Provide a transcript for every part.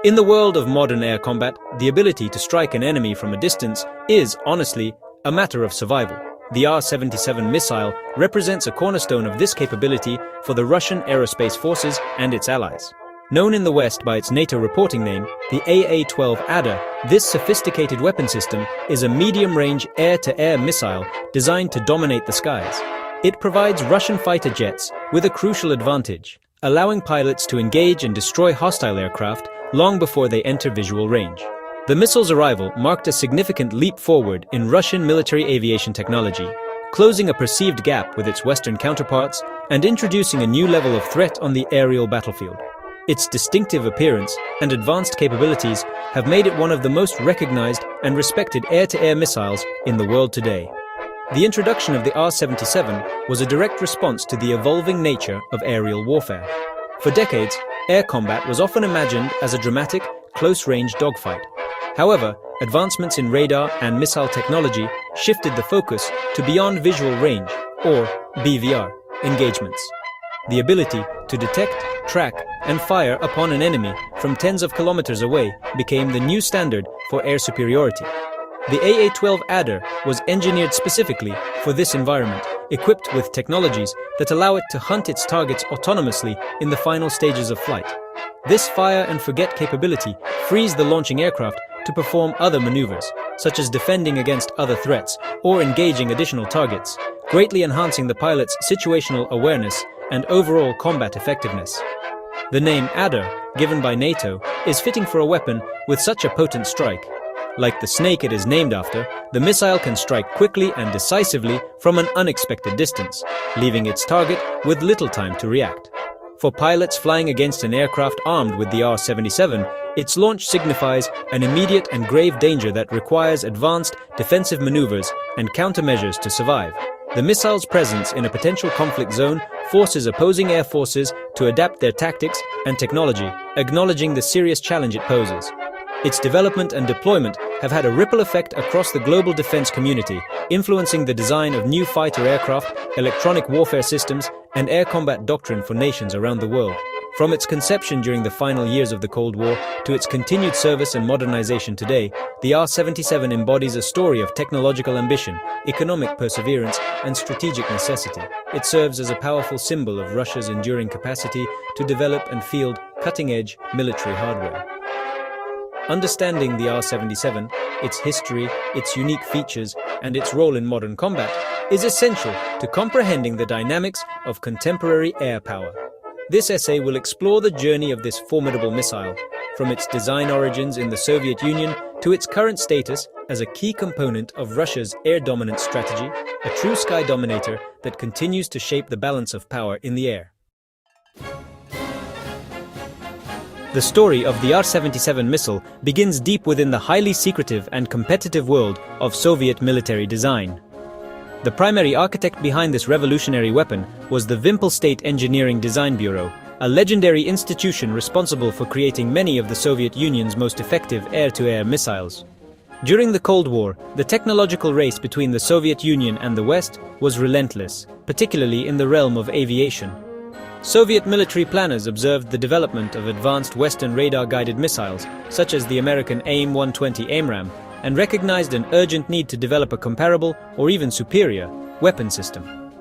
In the world of modern air combat, the ability to strike an enemy from a distance is, honestly, a matter of survival. The R-77 missile represents a cornerstone of this capability for the Russian aerospace forces and its allies. Known in the West by its NATO reporting name, the AA-12 Adder, this sophisticated weapon system is a medium-range air-to-air missile designed to dominate the skies. It provides Russian fighter jets with a crucial advantage, allowing pilots to engage and destroy hostile aircraft long before they enter visual range. The missile's arrival marked a significant leap forward in Russian military aviation technology, closing a perceived gap with its Western counterparts and introducing a new level of threat on the aerial battlefield. Its distinctive appearance and advanced capabilities have made it one of the most recognized and respected air-to-air missiles in the world today. The introduction of the R-77 was a direct response to the evolving nature of aerial warfare. For decades, air combat was often imagined as a dramatic, close-range dogfight. However, advancements in radar and missile technology shifted the focus to beyond visual range, or BVR, engagements. The ability to detect, track, and fire upon an enemy from tens of kilometers away became the new standard for air superiority. The AA-12 Adder was engineered specifically for this environment, equipped with technologies that allow it to hunt its targets autonomously in the final stages of flight. This fire-and-forget capability frees the launching aircraft to perform other maneuvers, such as defending against other threats or engaging additional targets, greatly enhancing the pilot's situational awareness and overall combat effectiveness. The name Adder, given by NATO, is fitting for a weapon with such a potent strike. Like the snake it is named after, the missile can strike quickly and decisively from an unexpected distance, leaving its target with little time to react. For pilots flying against an aircraft armed with the R-77, its launch signifies an immediate and grave danger that requires advanced defensive maneuvers and countermeasures to survive. The missile's presence in a potential conflict zone forces opposing air forces to adapt their tactics and technology, acknowledging the serious challenge it poses. Its development and deployment have had a ripple effect across the global defense community, influencing the design of new fighter aircraft, electronic warfare systems, and air combat doctrine for nations around the world. From its conception during the final years of the Cold War to its continued service and modernization today, the R-77 embodies a story of technological ambition, economic perseverance, and strategic necessity. It serves as a powerful symbol of Russia's enduring capacity to develop and field cutting-edge military hardware. Understanding the R-77, its history, its unique features, and its role in modern combat is essential to comprehending the dynamics of contemporary air power. This essay will explore the journey of this formidable missile, from its design origins in the Soviet Union to its current status as a key component of Russia's air dominance strategy, a true sky dominator that continues to shape the balance of power in the air. The story of the R-77 missile begins deep within the highly secretive and competitive world of Soviet military design. The primary architect behind this revolutionary weapon was the Vimpel State Engineering Design Bureau, a legendary institution responsible for creating many of the Soviet Union's most effective air-to-air missiles. During the Cold War, the technological race between the Soviet Union and the West was relentless, particularly in the realm of aviation. Soviet military planners observed the development of advanced Western radar-guided missiles, such as the American AIM-120 AMRAAM, and recognized an urgent need to develop a comparable, or even superior, weapon system.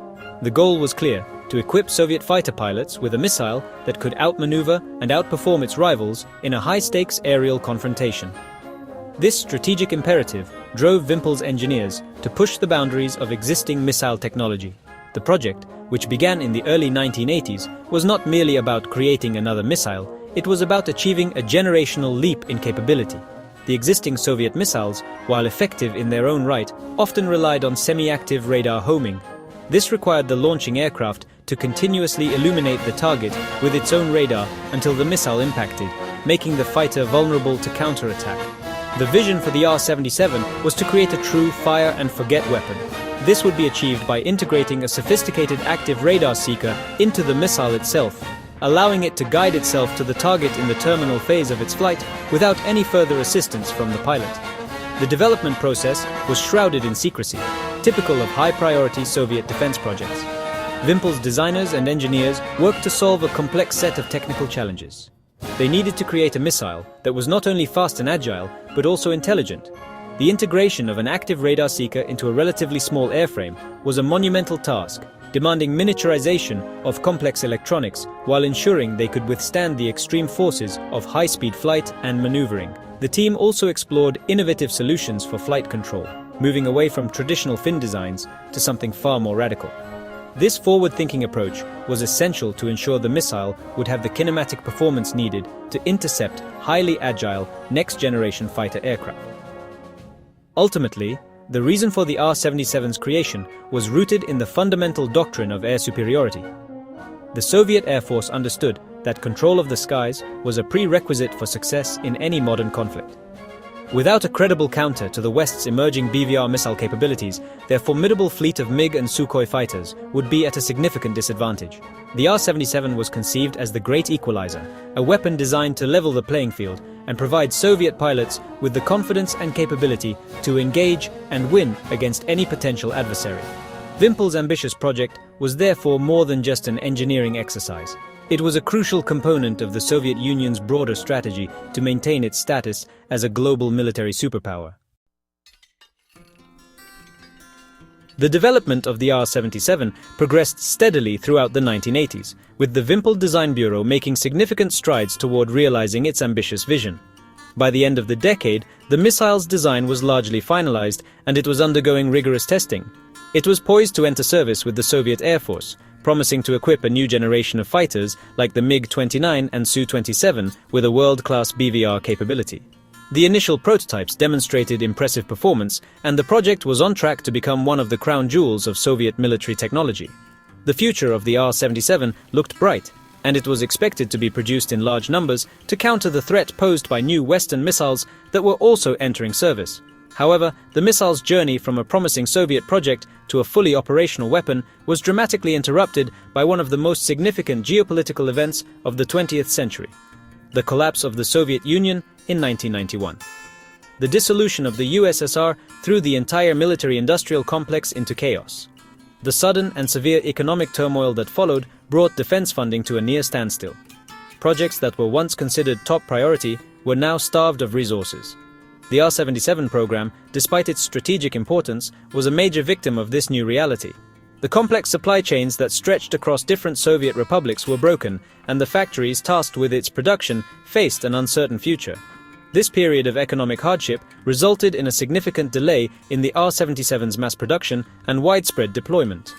The goal was clear: to equip Soviet fighter pilots with a missile that could outmaneuver and outperform its rivals in a high-stakes aerial confrontation. This strategic imperative drove Vimpel's engineers to push the boundaries of existing missile technology. The project, which began in the early 1980s, was not merely about creating another missile, it was about achieving a generational leap in capability. The existing Soviet missiles, while effective in their own right, often relied on semi-active radar homing. This required the launching aircraft to continuously illuminate the target with its own radar until the missile impacted, making the fighter vulnerable to counterattack. The vision for the R-77 was to create a true fire-and-forget weapon. This would be achieved by integrating a sophisticated active radar seeker into the missile itself, allowing it to guide itself to the target in the terminal phase of its flight without any further assistance from the pilot. The development process was shrouded in secrecy, typical of high-priority Soviet defense projects. Vimpel's designers and engineers worked to solve a complex set of technical challenges. They needed to create a missile that was not only fast and agile, but also intelligent. The integration of an active radar seeker into a relatively small airframe was a monumental task, demanding miniaturization of complex electronics while ensuring they could withstand the extreme forces of high-speed flight and maneuvering. The team also explored innovative solutions for flight control, moving away from traditional fin designs to something far more radical. This forward-thinking approach was essential to ensure the missile would have the kinematic performance needed to intercept highly agile next-generation fighter aircraft. Ultimately, the reason for the R-77's creation was rooted in the fundamental doctrine of air superiority. The Soviet Air Force understood that control of the skies was a prerequisite for success in any modern conflict. Without a credible counter to the West's emerging BVR missile capabilities, their formidable fleet of MiG and Sukhoi fighters would be at a significant disadvantage. The R-77 was conceived as the great equalizer, a weapon designed to level the playing field and provide Soviet pilots with the confidence and capability to engage and win against any potential adversary. Vimpel's ambitious project was therefore more than just an engineering exercise. It was a crucial component of the Soviet Union's broader strategy to maintain its status as a global military superpower. The development of the R-77 progressed steadily throughout the 1980s, with the Vimpel Design Bureau making significant strides toward realizing its ambitious vision. By the end of the decade, the missile's design was largely finalized and it was undergoing rigorous testing. It was poised to enter service with the Soviet Air Force, promising to equip a new generation of fighters like the MiG-29 and Su-27 with a world-class BVR capability. The initial prototypes demonstrated impressive performance, and the project was on track to become one of the crown jewels of Soviet military technology. The future of the R-77 looked bright, and it was expected to be produced in large numbers to counter the threat posed by new Western missiles that were also entering service. However, the missile's journey from a promising Soviet project to a fully operational weapon was dramatically interrupted by one of the most significant geopolitical events of the 20th century: the collapse of the Soviet Union in 1991. The dissolution of the USSR threw the entire military-industrial complex into chaos. The sudden and severe economic turmoil that followed brought defense funding to a near standstill. Projects that were once considered top priority were now starved of resources. The R-77 program, despite its strategic importance, was a major victim of this new reality. The complex supply chains that stretched across different Soviet republics were broken, and the factories tasked with its production faced an uncertain future. This period of economic hardship resulted in a significant delay in the R-77's mass production and widespread deployment.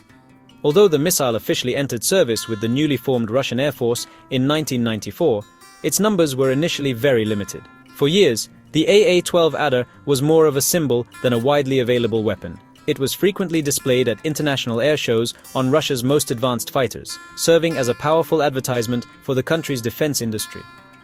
Although the missile officially entered service with the newly formed Russian Air Force in 1994, its numbers were initially very limited. For years, the AA-12 Adder was more of a symbol than a widely available weapon. It was frequently displayed at international air shows on Russia's most advanced fighters, serving as a powerful advertisement for the country's defense industry.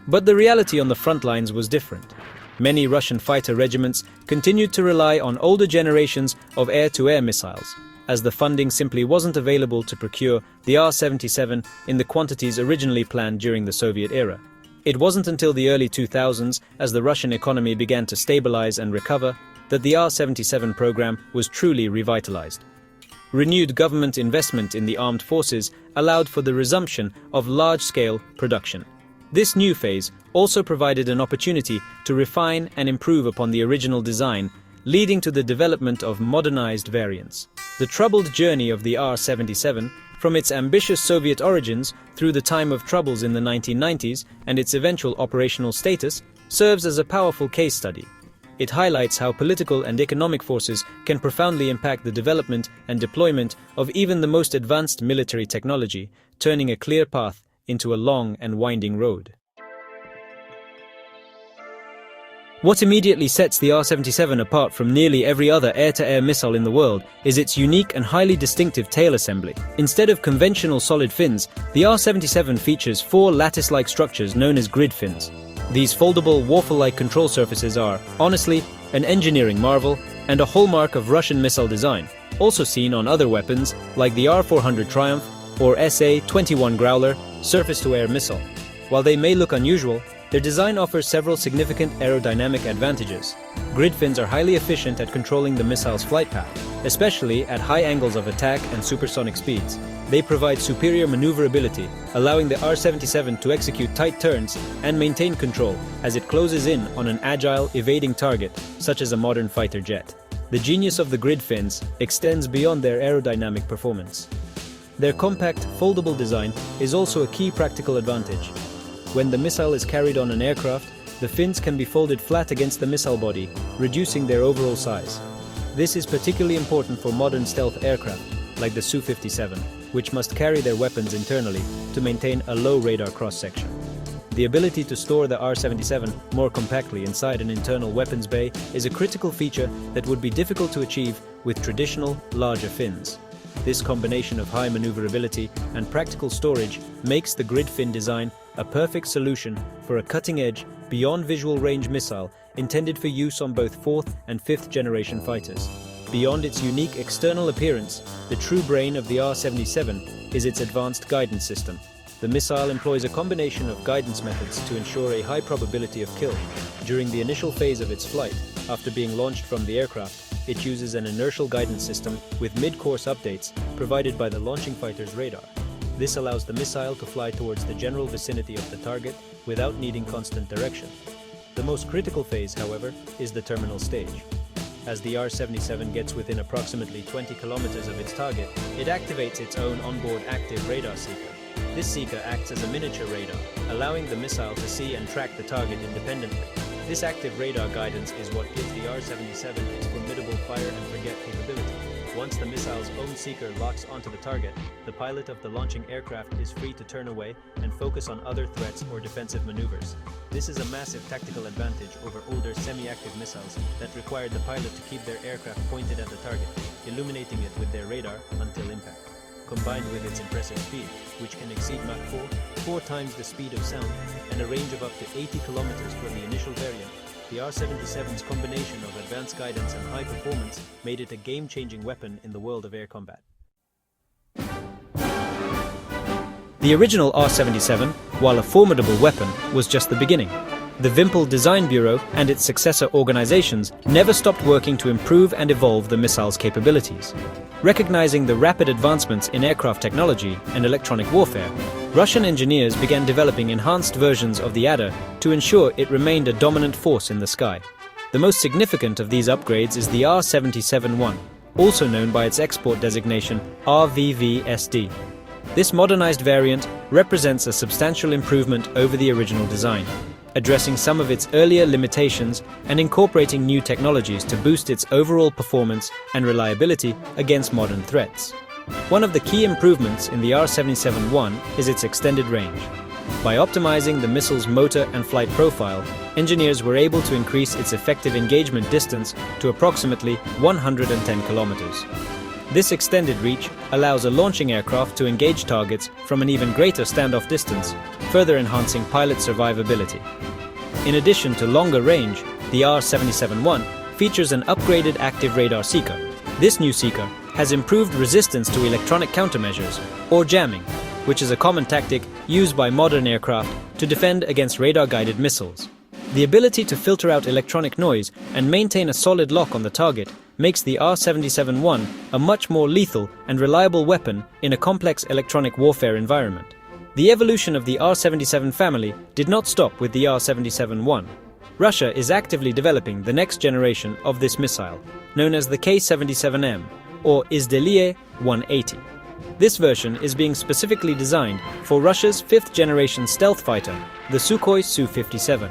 But the reality on the front lines was different. Many Russian fighter regiments continued to rely on older generations of air-to-air missiles, as the funding simply wasn't available to procure the R-77 in the quantities originally planned during the Soviet era. It wasn't until the early 2000s, as the Russian economy began to stabilize and recover, that the R-77 program was truly revitalized. Renewed government investment in the armed forces allowed for the resumption of large-scale production. This new phase also provided an opportunity to refine and improve upon the original design, leading to the development of modernized variants. The troubled journey of the R-77, from its ambitious Soviet origins through the time of troubles in the 1990s and its eventual operational status, serves as a powerful case study. It highlights how political and economic forces can profoundly impact the development and deployment of even the most advanced military technology, turning a clear path into a long and winding road. What immediately sets the R-77 apart from nearly every other air-to-air missile in the world is its unique and highly distinctive tail assembly. Instead of conventional solid fins, the R-77 features 4 lattice-like structures known as grid fins. These foldable, waffle-like control surfaces are, honestly, an engineering marvel and a hallmark of Russian missile design, also seen on other weapons like the R-400 Triumph or SA-21 Growler surface-to-air missile. While they may look unusual, their design offers several significant aerodynamic advantages. Grid fins are highly efficient at controlling the missile's flight path. especially at high angles of attack and supersonic speeds. They provide superior maneuverability, allowing the R-77 to execute tight turns and maintain control as it closes in on an agile, evading target, such as a modern fighter jet. The genius of the grid fins extends beyond their aerodynamic performance. Their compact, foldable design is also a key practical advantage. When the missile is carried on an aircraft, the fins can be folded flat against the missile body, reducing their overall size. This is particularly important for modern stealth aircraft, like the Su-57, which must carry their weapons internally to maintain a low radar cross-section. The ability to store the R-77 more compactly inside an internal weapons bay is a critical feature that would be difficult to achieve with traditional, larger fins. This combination of high maneuverability and practical storage makes the grid fin design a perfect solution for a cutting-edge, beyond visual range missile intended for use on both 4th and 5th generation fighters. Beyond its unique external appearance, the true brain of the R-77 is its advanced guidance system. The missile employs a combination of guidance methods to ensure a high probability of kill. During the initial phase of its flight, after being launched from the aircraft, it uses an inertial guidance system with mid-course updates provided by the launching fighter's radar. This allows the missile to fly towards the general vicinity of the target without needing constant direction. The most critical phase, however, is the terminal stage. As the R-77 gets within approximately 20 kilometers of its target, it activates its own onboard active radar seeker. This seeker acts as a miniature radar, allowing the missile to see and track the target independently. This active radar guidance is what gives the R-77 its formidable fire-and-forget capability. Once the missile's own seeker locks onto the target, the pilot of the launching aircraft is free to turn away and focus on other threats or defensive maneuvers. This is a massive tactical advantage over older semi-active missiles that required the pilot to keep their aircraft pointed at the target, illuminating it with their radar until impact. Combined with its impressive speed, which can exceed Mach 4 times the speed of sound, and a range of up to 80 kilometers for the initial variant, the R-77's combination of advanced guidance and high performance made it a game-changing weapon in the world of air combat. The original R-77, while a formidable weapon, was just the beginning. The Vimpel Design Bureau and its successor organizations never stopped working to improve and evolve the missile's capabilities. Recognizing the rapid advancements in aircraft technology and electronic warfare, Russian engineers began developing enhanced versions of the Adder to ensure it remained a dominant force in the sky. The most significant of these upgrades is the R-77-1, also known by its export designation RVVSD. This modernized variant represents a substantial improvement over the original design, addressing some of its earlier limitations and incorporating new technologies to boost its overall performance and reliability against modern threats. One of the key improvements in the R-77-1 is its extended range. By optimizing the missile's motor and flight profile, engineers were able to increase its effective engagement distance to approximately 110 kilometers. This extended reach allows a launching aircraft to engage targets from an even greater standoff distance, further enhancing pilot survivability. In addition to longer range, the R-77-1 features an upgraded active radar seeker. This new seeker has improved resistance to electronic countermeasures, or jamming, which is a common tactic used by modern aircraft to defend against radar-guided missiles. The ability to filter out electronic noise and maintain a solid lock on the target makes the R-77-1 a much more lethal and reliable weapon in a complex electronic warfare environment. The evolution of the R-77 family did not stop with the R-77-1. Russia is actively developing the next generation of this missile, known as the K-77M, or Izdelie 180. This version is being specifically designed for Russia's 5th generation stealth fighter, the Sukhoi Su-57.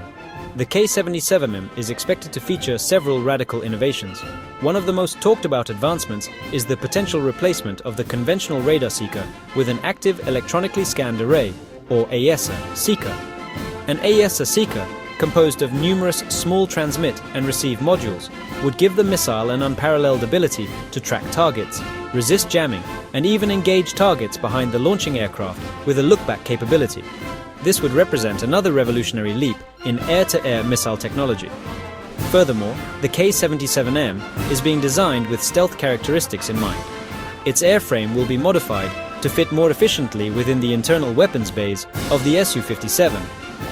The K-77M is expected to feature several radical innovations. One of the most talked about advancements is the potential replacement of the conventional radar seeker with an active electronically scanned array, or AESA, seeker. An AESA seeker, composed of numerous small transmit and receive modules, would give the missile an unparalleled ability to track targets, resist jamming, and even engage targets behind the launching aircraft with a look-back capability. This would represent another revolutionary leap in air-to-air missile technology. Furthermore, the K-77M is being designed with stealth characteristics in mind. Its airframe will be modified to fit more efficiently within the internal weapons bays of the Su-57,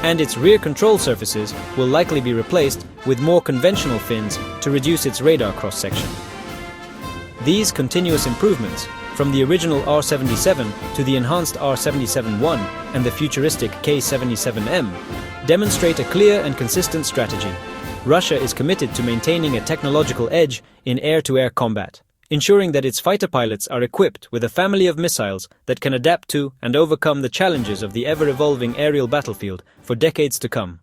and its rear control surfaces will likely be replaced with more conventional fins to reduce its radar cross-section. These continuous improvements, from the original R-77 to the enhanced R-77-1 and the futuristic K-77M, demonstrate a clear and consistent strategy. Russia is committed to maintaining a technological edge in air-to-air combat, ensuring that its fighter pilots are equipped with a family of missiles that can adapt to and overcome the challenges of the ever-evolving aerial battlefield for decades to come.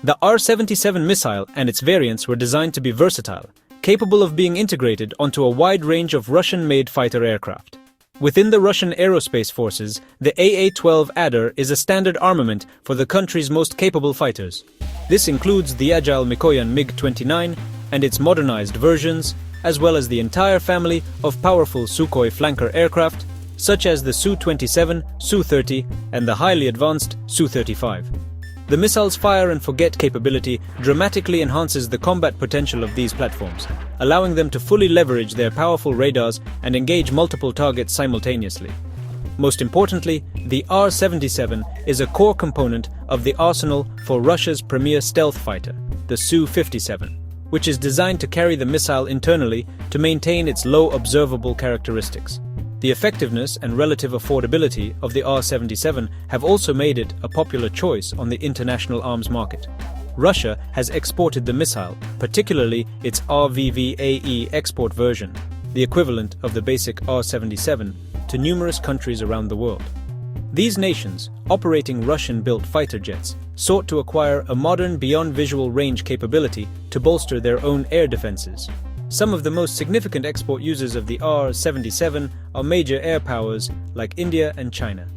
The R-77 missile and its variants were designed to be versatile, capable of being integrated onto a wide range of Russian-made fighter aircraft. Within the Russian aerospace forces, the AA-12 Adder is a standard armament for the country's most capable fighters. This includes the agile Mikoyan MiG-29 and its modernized versions, as well as the entire family of powerful Sukhoi flanker aircraft, such as the Su-27, Su-30, and the highly advanced Su-35. The missile's fire-and-forget capability dramatically enhances the combat potential of these platforms, allowing them to fully leverage their powerful radars and engage multiple targets simultaneously. Most importantly, the R-77 is a core component of the arsenal for Russia's premier stealth fighter, the Su-57, which is designed to carry the missile internally to maintain its low observable characteristics. The effectiveness and relative affordability of the R-77 have also made it a popular choice on the international arms market. Russia has exported the missile, particularly its RVVAE export version, the equivalent of the basic R-77, to numerous countries around the world. These nations, operating Russian-built fighter jets, sought to acquire a modern beyond visual range capability to bolster their own air defenses. Some of the most significant export users of the R-77 are major air powers like India and China.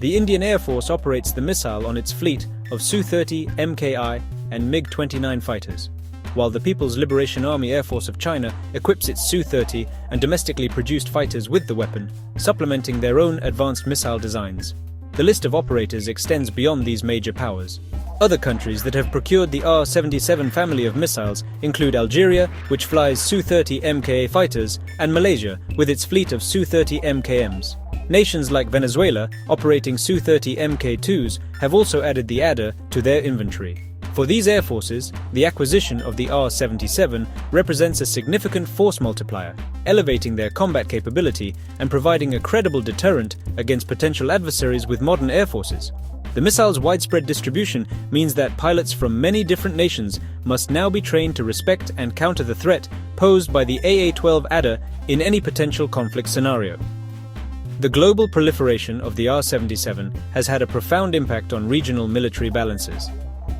The Indian Air Force operates the missile on its fleet of Su-30 MKI and MiG-29 fighters, while the People's Liberation Army Air Force of China equips its Su-30 and domestically produced fighters with the weapon, supplementing their own advanced missile designs. The list of operators extends beyond these major powers. Other countries that have procured the R-77 family of missiles include Algeria, which flies Su-30 MKA fighters, and Malaysia, with its fleet of Su-30 MKMs. Nations like Venezuela, operating Su-30 Mk2s, have also added the Adder to their inventory. For these air forces, the acquisition of the R-77 represents a significant force multiplier, elevating their combat capability and providing a credible deterrent against potential adversaries with modern air forces. The missile's widespread distribution means that pilots from many different nations must now be trained to respect and counter the threat posed by the AA-12 Adder in any potential conflict scenario. The global proliferation of the R-77 has had a profound impact on regional military balances.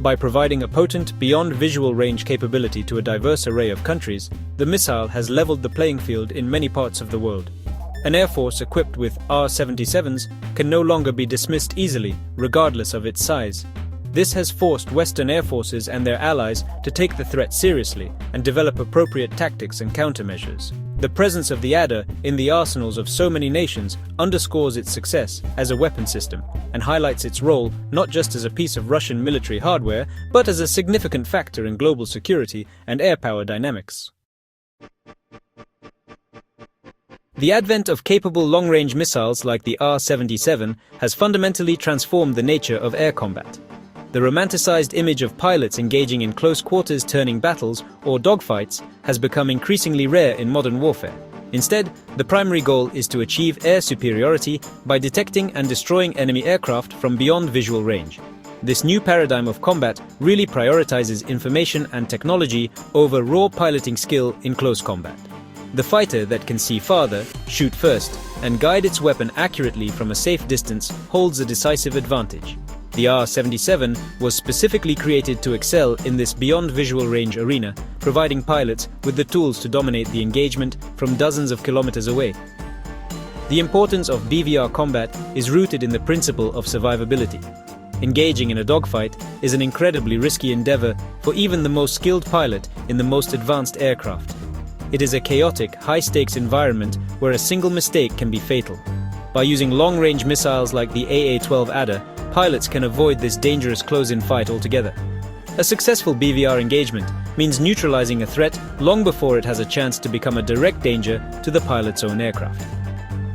By providing a potent, beyond visual range capability to a diverse array of countries, the missile has leveled the playing field in many parts of the world. An air force equipped with R-77s can no longer be dismissed easily, regardless of its size. This has forced Western air forces and their allies to take the threat seriously and develop appropriate tactics and countermeasures. The presence of the Adder in the arsenals of so many nations underscores its success as a weapon system and highlights its role not just as a piece of Russian military hardware, but as a significant factor in global security and air power dynamics. The advent of capable long-range missiles like the R-77 has fundamentally transformed the nature of air combat. The romanticized image of pilots engaging in close-quarters turning battles or dogfights has become increasingly rare in modern warfare. Instead, the primary goal is to achieve air superiority by detecting and destroying enemy aircraft from beyond visual range. This new paradigm of combat really prioritizes information and technology over raw piloting skill in close combat. The fighter that can see farther, shoot first, and guide its weapon accurately from a safe distance holds a decisive advantage. The R-77 was specifically created to excel in this beyond visual range arena, providing pilots with the tools to dominate the engagement from dozens of kilometers away. The importance of BVR combat is rooted in the principle of survivability. Engaging in a dogfight is an incredibly risky endeavor for even the most skilled pilot in the most advanced aircraft. It is a chaotic, high-stakes environment where a single mistake can be fatal. By using long-range missiles like the AA-12 Adder, pilots can avoid this dangerous close-in fight altogether. A successful BVR engagement means neutralizing a threat long before it has a chance to become a direct danger to the pilot's own aircraft.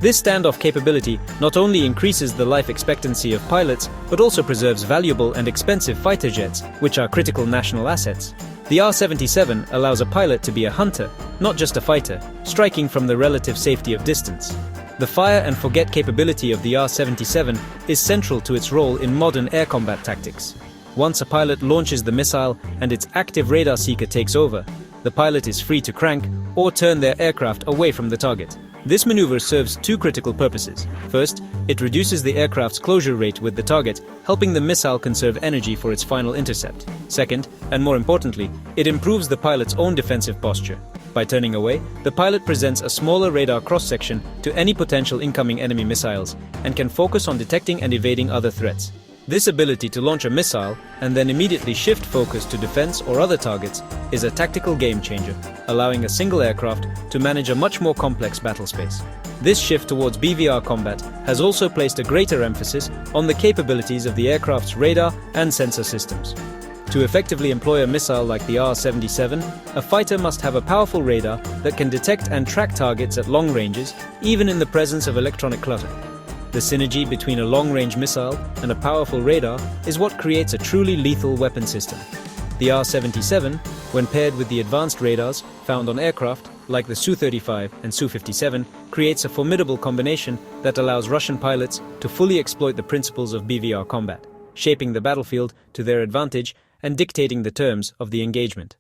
This standoff capability not only increases the life expectancy of pilots, but also preserves valuable and expensive fighter jets, which are critical national assets. The R-77 allows a pilot to be a hunter, not just a fighter, striking from the relative safety of distance. The fire and forget capability of the R-77 is central to its role in modern air combat tactics. Once a pilot launches the missile and its active radar seeker takes over, the pilot is free to crank or turn their aircraft away from the target. This maneuver serves two critical purposes. First, it reduces the aircraft's closure rate with the target, helping the missile conserve energy for its final intercept. Second, and more importantly, it improves the pilot's own defensive posture. By turning away, the pilot presents a smaller radar cross-section to any potential incoming enemy missiles and can focus on detecting and evading other threats. This ability to launch a missile and then immediately shift focus to defense or other targets is a tactical game changer, allowing a single aircraft to manage a much more complex battle space. This shift towards BVR combat has also placed a greater emphasis on the capabilities of the aircraft's radar and sensor systems. To effectively employ a missile like the R-77, a fighter must have a powerful radar that can detect and track targets at long ranges, even in the presence of electronic clutter. The synergy between a long-range missile and a powerful radar is what creates a truly lethal weapon system. The R-77, when paired with the advanced radars found on aircraft like the Su-35 and Su-57, creates a formidable combination that allows Russian pilots to fully exploit the principles of BVR combat, shaping the battlefield to their advantage and dictating the terms of the engagement.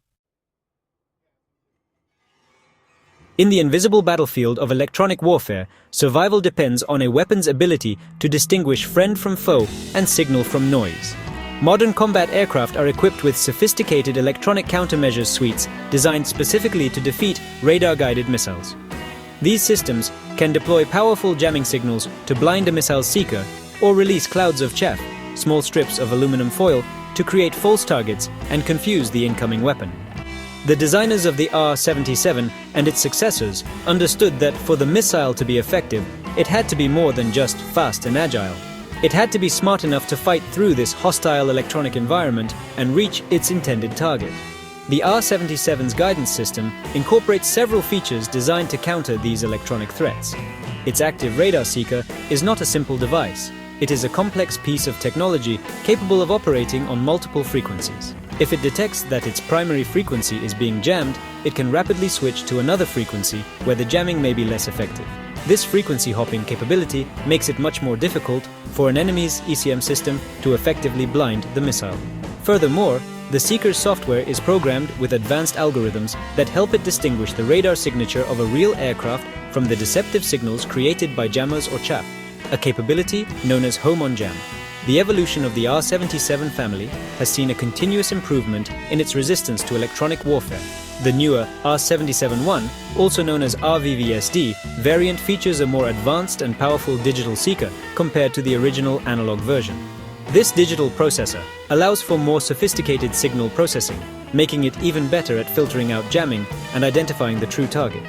In the invisible battlefield of electronic warfare, survival depends on a weapon's ability to distinguish friend from foe and signal from noise. Modern combat aircraft are equipped with sophisticated electronic countermeasures suites designed specifically to defeat radar-guided missiles. These systems can deploy powerful jamming signals to blind a missile's seeker or release clouds of chaff, small strips of aluminum foil, to create false targets and confuse the incoming weapon. The designers of the R-77 and its successors understood that for the missile to be effective, it had to be more than just fast and agile. It had to be smart enough to fight through this hostile electronic environment and reach its intended target. The R-77's guidance system incorporates several features designed to counter these electronic threats. Its active radar seeker is not a simple device. It is a complex piece of technology capable of operating on multiple frequencies. If it detects that its primary frequency is being jammed, it can rapidly switch to another frequency where the jamming may be less effective. This frequency hopping capability makes it much more difficult for an enemy's ECM system to effectively blind the missile. Furthermore, the seeker's software is programmed with advanced algorithms that help it distinguish the radar signature of a real aircraft from the deceptive signals created by jammers or chaff, a capability known as home on jam. The evolution of the R-77 family has seen a continuous improvement in its resistance to electronic warfare. The newer R-77-1, also known as RVVSD, variant features a more advanced and powerful digital seeker compared to the original analog version. This digital processor allows for more sophisticated signal processing, making it even better at filtering out jamming and identifying the true target.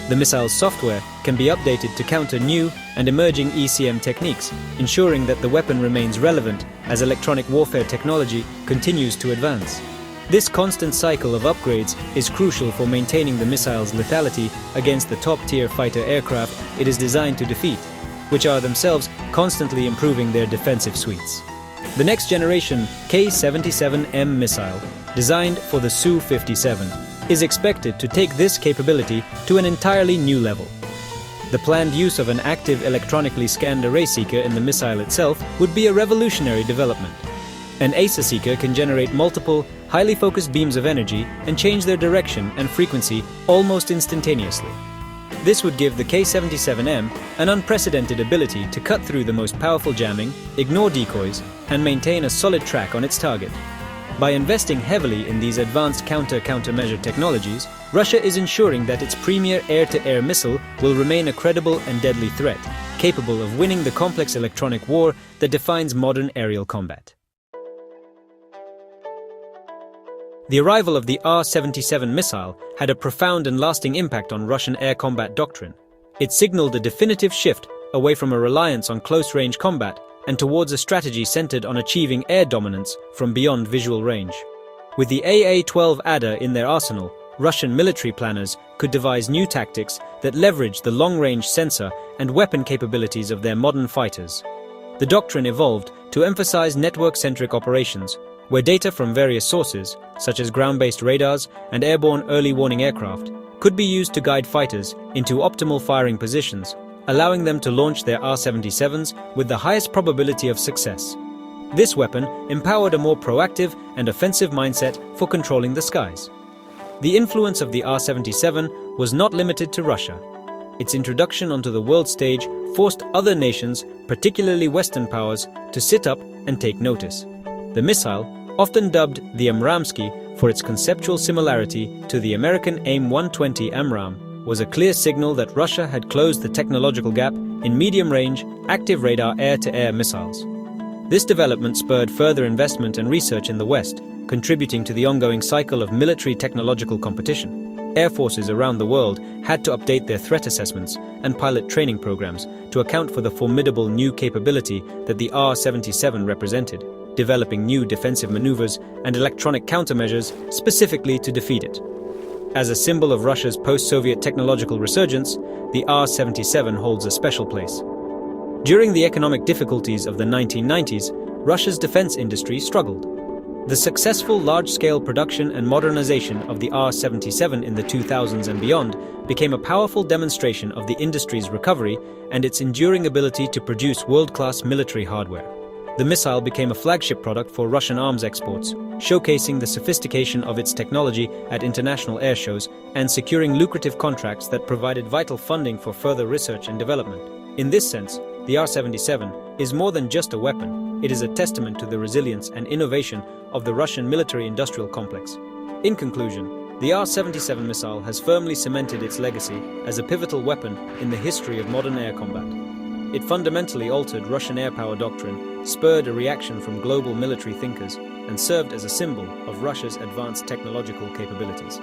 The missile's software can be updated to counter new and emerging ECM techniques, ensuring that the weapon remains relevant as electronic warfare technology continues to advance. This constant cycle of upgrades is crucial for maintaining the missile's lethality against the top-tier fighter aircraft it is designed to defeat, which are themselves constantly improving their defensive suites. The next generation K-77M missile, designed for the Su-57, is expected to take this capability to an entirely new level. The planned use of an active electronically scanned array seeker in the missile itself would be a revolutionary development. An ASA seeker can generate multiple, highly focused beams of energy and change their direction and frequency almost instantaneously. This would give the K-77M an unprecedented ability to cut through the most powerful jamming, ignore decoys, and maintain a solid track on its target. By investing heavily in these advanced countermeasure technologies, Russia is ensuring that its premier air-to-air missile will remain a credible and deadly threat, capable of winning the complex electronic war that defines modern aerial combat. The arrival of the R-77 missile had a profound and lasting impact on Russian air combat doctrine. It signaled a definitive shift away from a reliance on close-range combat and towards a strategy centered on achieving air dominance from beyond visual range. With the AA-12 Adder in their arsenal, Russian military planners could devise new tactics that leveraged the long-range sensor and weapon capabilities of their modern fighters. The doctrine evolved to emphasize network-centric operations, where data from various sources, such as ground-based radars and airborne early warning aircraft, could be used to guide fighters into optimal firing positions, allowing them to launch their R-77s with the highest probability of success. This weapon empowered a more proactive and offensive mindset for controlling the skies. The influence of the R-77 was not limited to Russia. Its introduction onto the world stage forced other nations, particularly Western powers, to sit up and take notice. The missile, often dubbed the AMRAAMSky for its conceptual similarity to the American AIM-120 AMRAAM, was a clear signal that Russia had closed the technological gap in medium-range, active radar air-to-air missiles. This development spurred further investment and research in the West, contributing to the ongoing cycle of military technological competition. Air forces around the world had to update their threat assessments and pilot training programs to account for the formidable new capability that the R-77 represented, developing new defensive maneuvers and electronic countermeasures specifically to defeat it. As a symbol of Russia's post-Soviet technological resurgence, the R-77 holds a special place. During the economic difficulties of the 1990s, Russia's defense industry struggled. The successful large-scale production and modernization of the R-77 in the 2000s and beyond became a powerful demonstration of the industry's recovery and its enduring ability to produce world-class military hardware. The missile became a flagship product for Russian arms exports, showcasing the sophistication of its technology at international air shows and securing lucrative contracts that provided vital funding for further research and development. In this sense, the R-77 is more than just a weapon. It is a testament to the resilience and innovation of the Russian military-industrial complex. In conclusion, the R-77 missile has firmly cemented its legacy as a pivotal weapon in the history of modern air combat. It fundamentally altered Russian air power doctrine, spurred a reaction from global military thinkers, and served as a symbol of Russia's advanced technological capabilities.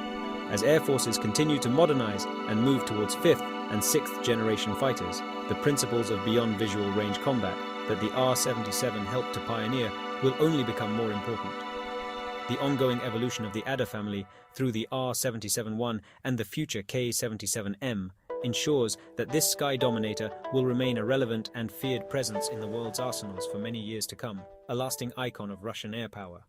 As air forces continue to modernize and move towards 5th and 6th generation fighters, the principles of beyond visual range combat that the R-77 helped to pioneer will only become more important. The ongoing evolution of the Adder family through the R-77-1 and the future K-77M ensures that this Sky Dominator will remain a relevant and feared presence in the world's arsenals for many years to come, a lasting icon of Russian air power.